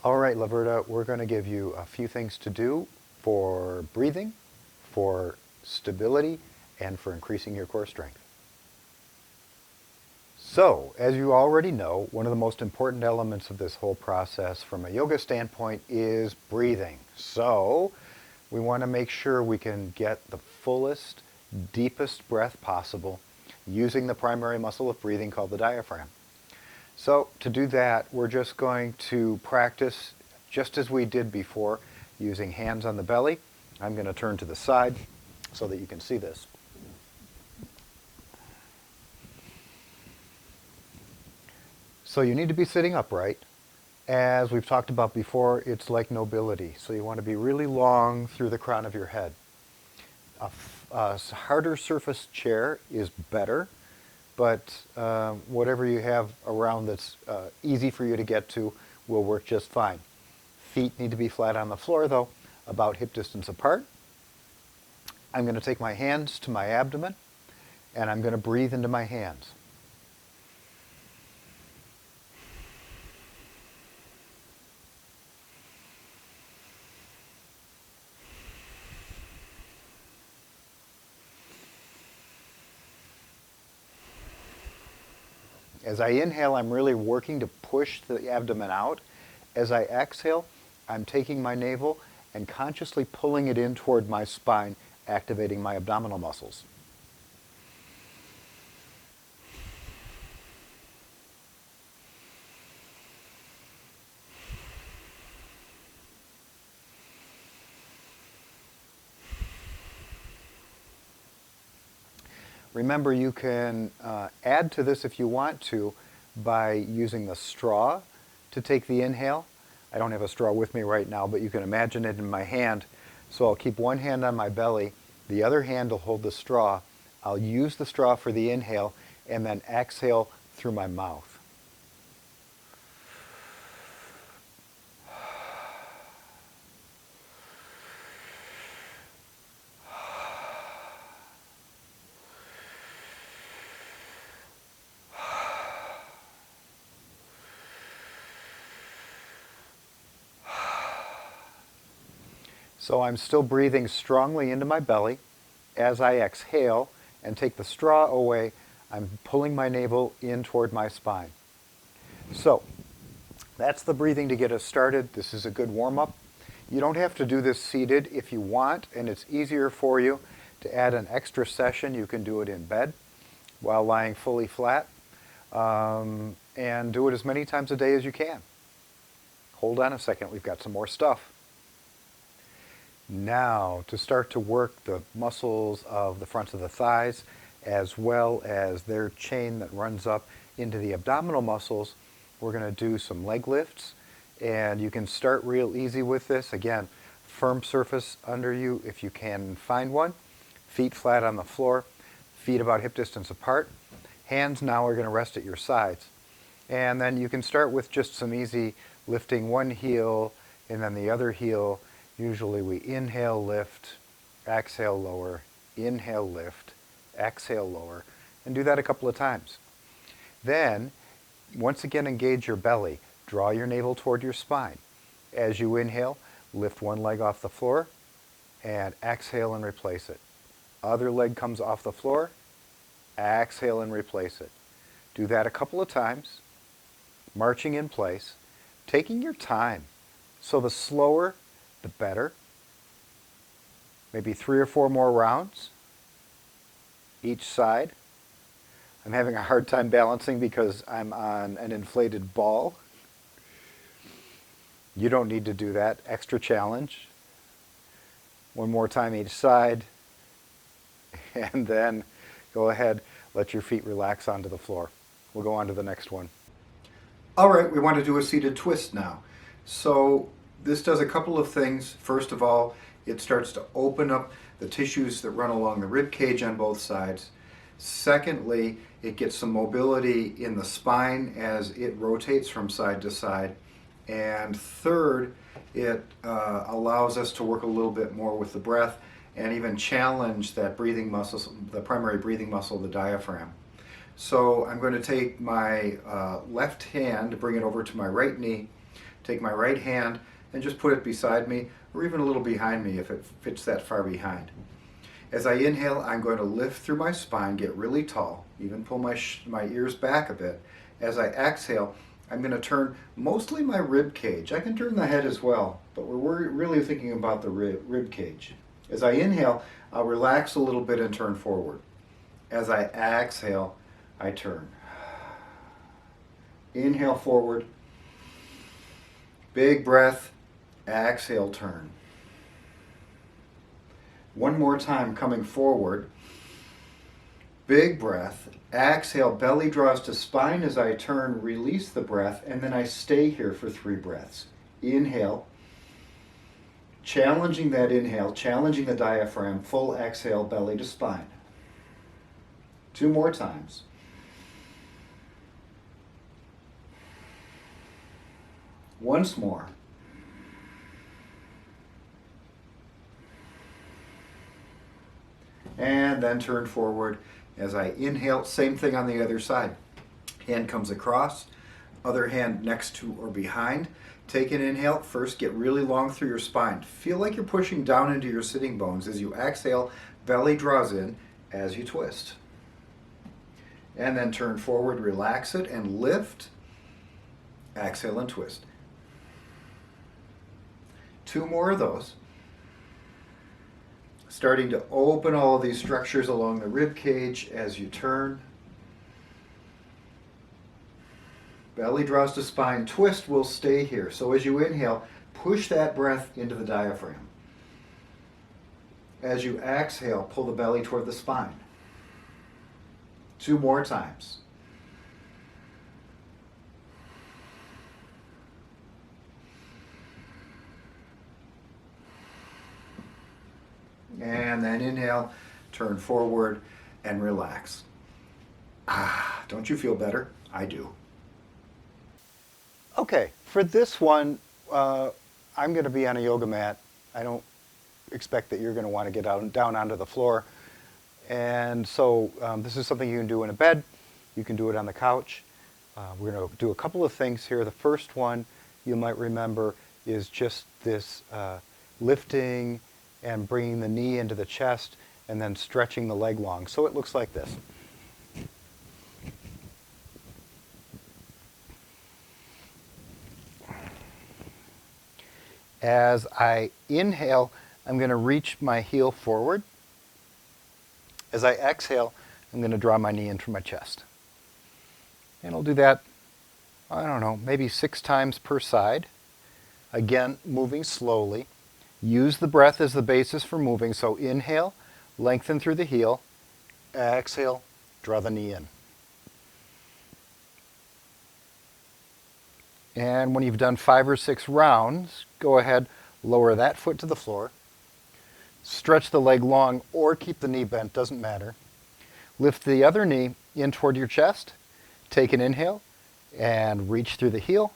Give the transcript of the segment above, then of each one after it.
All right, Luverta, we're going to give you a few things to do for breathing, for stability, and for increasing your core strength. So, as you already know, one of the most important elements of this whole process from a yoga standpoint is breathing. So, we want to make sure we can get the fullest, deepest breath possible using the primary muscle of breathing called the diaphragm. So to do that, we're just going to practice just as we did before, using hands on the belly. I'm going to turn to the side so that you can see this. So you need to be sitting upright. As we've talked about before, it's like nobility. So you want to be really long through the crown of your head. A harder surface chair is better, but whatever you have around that's easy for you to get to will work just fine. Feet need to be flat on the floor though, about hip distance apart. I'm going to take my hands to my abdomen and I'm going to breathe into my hands. As I inhale, I'm really working to push the abdomen out. As I exhale, I'm taking my navel and consciously pulling it in toward my spine, activating my abdominal muscles. Remember, you can add to this if you want to by using the straw to take the inhale. I don't have a straw with me right now, but you can imagine it in my hand. So I'll keep one hand on my belly, the other hand will hold the straw. I'll use the straw for the inhale and then exhale through my mouth. So I'm still breathing strongly into my belly. As I exhale and take the straw away, I'm pulling my navel in toward my spine. So that's the breathing to get us started. This is a good warm-up. You don't have to do this seated. If you want, and it's easier for you to add an extra session, you can do it in bed while lying fully flat, and do it as many times a day as you can. Hold on a second, we've got some more stuff. Now, to start to work the muscles of the fronts of the thighs, as well as their chain that runs up into the abdominal muscles, we're going to do some leg lifts. And you can start real easy with this. Again, firm surface under you if you can find one. Feet flat on the floor, feet about hip distance apart. Hands now are going to rest at your sides. And then you can start with just some easy lifting one heel and then the other heel. Usually we inhale, lift, exhale, lower, inhale, lift, exhale, lower, and do that a couple of times. Then, once again, engage your belly. Draw your navel toward your spine. As you inhale, lift one leg off the floor and exhale and replace it. Other leg comes off the floor, exhale and replace it. Do that a couple of times, marching in place, taking your time. So the slower, the better. Maybe 3 or 4 more rounds each side. I'm having a hard time balancing because I'm on an inflated ball. You don't need to do that. Extra challenge. One more time each side. And then go ahead, let your feet relax onto the floor. We'll go on to the next one. All right, we want to do a seated twist now. So this does a couple of things. First of all, it starts to open up the tissues that run along the rib cage on both sides. Secondly, it gets some mobility in the spine as it rotates from side to side. And third, it allows us to work a little bit more with the breath and even challenge that breathing muscle, the primary breathing muscle, the diaphragm. So I'm going to take my left hand, bring it over to my right knee, take my right hand and just put it beside me or even a little behind me if it fits that far behind. As I inhale, I'm going to lift through my spine, get really tall, even pull my ears back a bit. As I exhale, I'm going to turn mostly my rib cage. I can turn the head as well, but we're really thinking about the rib cage. As I inhale, I'll relax a little bit and turn forward. As I exhale, I turn. Inhale forward. Big breath. Exhale, turn. One more time, coming forward. Big breath. Exhale, belly draws to spine as I turn, release the breath, and then I stay here for 3 breaths. Inhale. Challenging that inhale, challenging the diaphragm, full exhale, belly to spine. 2 more times. Once more. And then turn forward as I inhale. Same thing on the other side. Hand comes across, other hand next to or behind. Take an inhale. First, get really long through your spine. Feel like you're pushing down into your sitting bones. As you exhale, belly draws in as you twist. And then turn forward, relax it, and lift. Exhale and twist. 2 more of those. Starting to open all of these structures along the rib cage as you turn. Belly draws to spine. Twist will stay here. So as you inhale, push that breath into the diaphragm. As you exhale, pull the belly toward the spine. 2 more times. And then inhale, turn forward, and relax. Don't you feel better? I do. Okay, for this one, I'm going to be on a yoga mat. I don't expect that you're going to want to get down onto the floor. And so this is something you can do in a bed. You can do it on the couch. We're going to do a couple of things here. The first one you might remember is just this lifting and bringing the knee into the chest and then stretching the leg long. So it looks like this. As I inhale, I'm going to reach my heel forward. As I exhale, I'm going to draw my knee in from my chest. And I'll do that, I don't know, maybe 6 times per side. Again, moving slowly. Use the breath as the basis for moving. So inhale, lengthen through the heel. Exhale, draw the knee in. And when you've done 5 or 6 rounds, go ahead, lower that foot to the floor. Stretch the leg long or keep the knee bent, doesn't matter. Lift the other knee in toward your chest. Take an inhale and reach through the heel.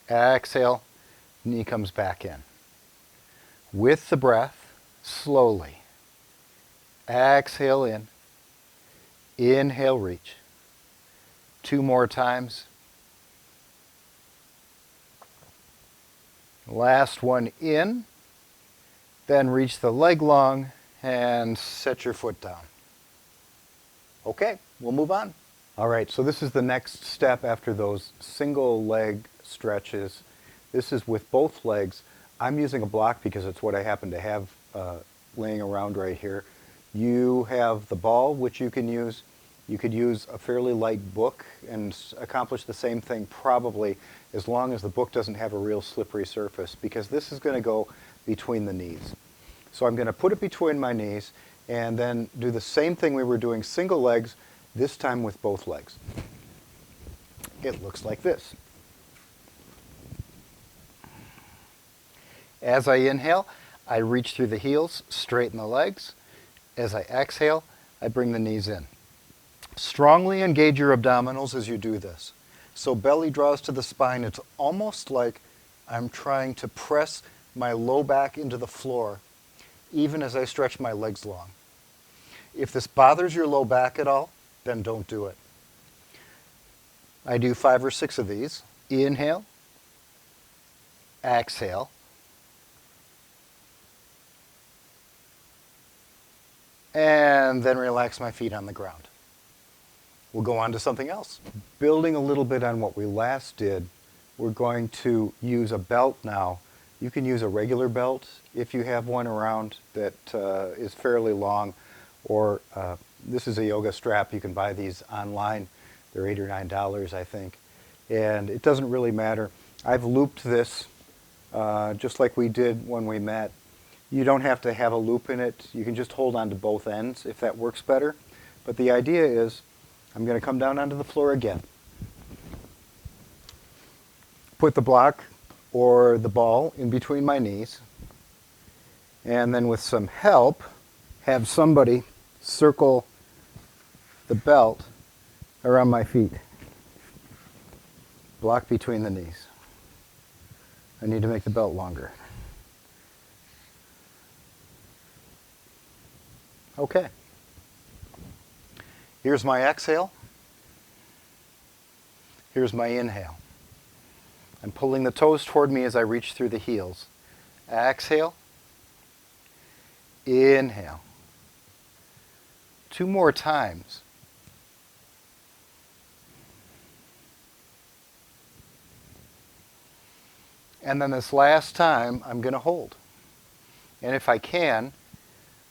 Exhale, knee comes back in. With the breath, slowly. Exhale in. Inhale, reach. 2 more times. Last one in. Then reach the leg long and set your foot down. Okay, we'll move on. All right, so this is the next step after those single leg stretches. This is with both legs. I'm using a block because it's what I happen to have laying around right here. You have the ball, which you can use. You could use a fairly light book and accomplish the same thing probably, as long as the book doesn't have a real slippery surface, because this is going to go between the knees. So I'm going to put it between my knees and then do the same thing we were doing single legs, this time with both legs. It looks like this. As I inhale, I reach through the heels, straighten the legs. As I exhale, I bring the knees in. Strongly engage your abdominals as you do this. So belly draws to the spine. It's almost like I'm trying to press my low back into the floor, even as I stretch my legs long. If this bothers your low back at all, then don't do it. I do 5 or 6 of these. Inhale, exhale, and then relax my feet on the ground. We'll go on to something else. Building a little bit on what we last did, we're going to use a belt now. You can use a regular belt if you have one around that is fairly long, or this is a yoga strap. You can buy these online. They're $8 or $9, I think. And it doesn't really matter. I've looped this just like we did when we met. You don't have to have a loop in it. You can just hold on to both ends if that works better. But the idea is I'm going to come down onto the floor again. Put the block or the ball in between my knees. And then with some help, have somebody circle the belt around my feet. Block between the knees. I need to make the belt longer. Okay. Here's my exhale. Here's my inhale. I'm pulling the toes toward me as I reach through the heels. Exhale. Inhale. 2 more times. And then this last time, I'm going to hold. And if I can,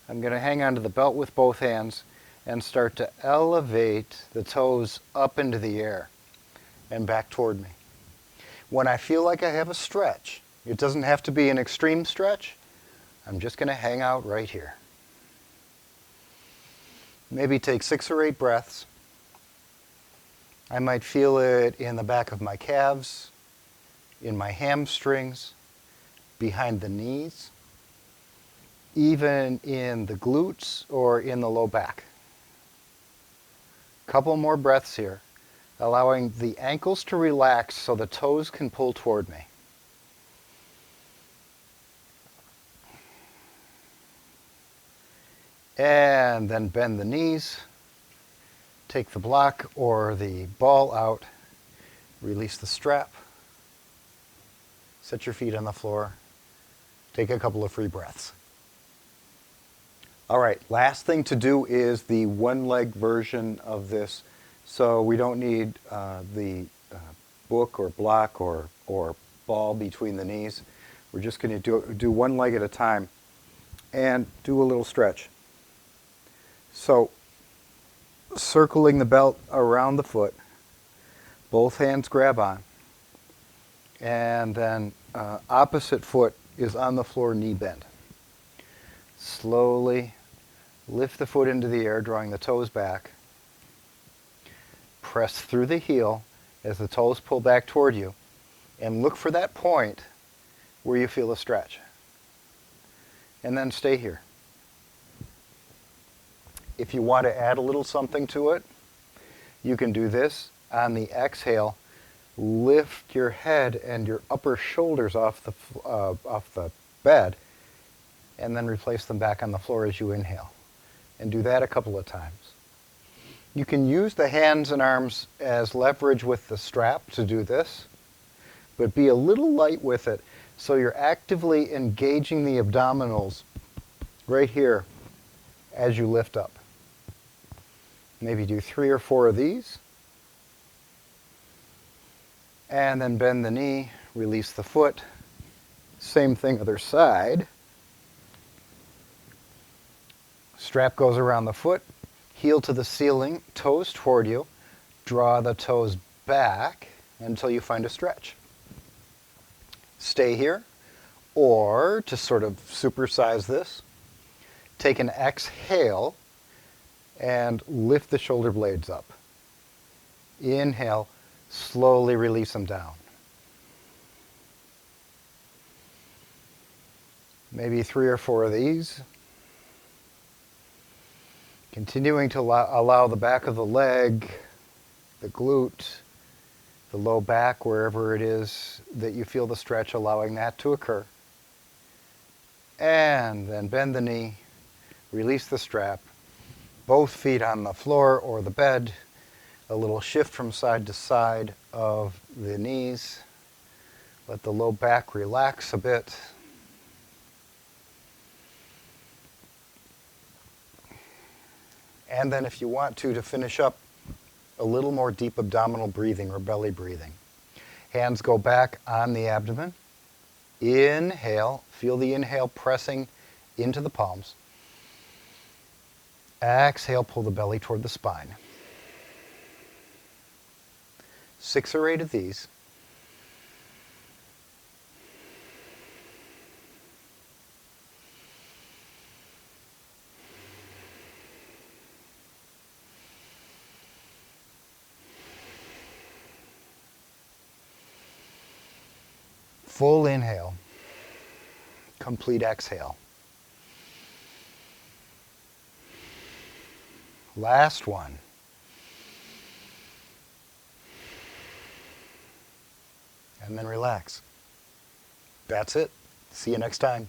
I'm going to hang onto the belt with both hands and start to elevate the toes up into the air and back toward me. When I feel like I have a stretch, it doesn't have to be an extreme stretch, I'm just going to hang out right here. Maybe take 6 or 8 breaths. I might feel it in the back of my calves, in my hamstrings, behind the knees, even in the glutes or in the low back. Couple more breaths here, allowing the ankles to relax so the toes can pull toward me. And then bend the knees, take the block or the ball out, release the strap, set your feet on the floor, take a couple of free breaths. All right, last thing to do is the one-leg version of this. So we don't need the book or block or ball between the knees. We're just going to do one leg at a time and do a little stretch. So circling the belt around the foot, both hands grab on, and then opposite foot is on the floor, knee bend. Slowly lift the foot into the air, drawing the toes back. Press through the heel as the toes pull back toward you, and look for that point where you feel a stretch. And then stay here. If you want to add a little something to it, you can do this. On the exhale, lift your head and your upper shoulders off the bed, and then replace them back on the floor as you inhale. And do that a couple of times. You can use the hands and arms as leverage with the strap to do this, but be a little light with it so you're actively engaging the abdominals right here as you lift up. Maybe do 3 or 4 of these. And then bend the knee, release the foot. Same thing, other side. Strap goes around the foot, heel to the ceiling, toes toward you. Draw the toes back until you find a stretch. Stay here, or to sort of supersize this, take an exhale and lift the shoulder blades up. Inhale, slowly release them down. Maybe 3 or 4 of these. Continuing to allow the back of the leg, the glute, the low back, wherever it is that you feel the stretch, allowing that to occur. And then bend the knee, release the strap. both feet on the floor or the bed, a little shift from side to side of the knees. Let the low back relax a bit. And then if you want to finish up, a little more deep abdominal breathing or belly breathing. Hands go back on the abdomen. Inhale, feel the inhale pressing into the palms. Exhale, pull the belly toward the spine. 6 or 8 of these. Full inhale, complete exhale. Last one. And then relax. That's it. See you next time.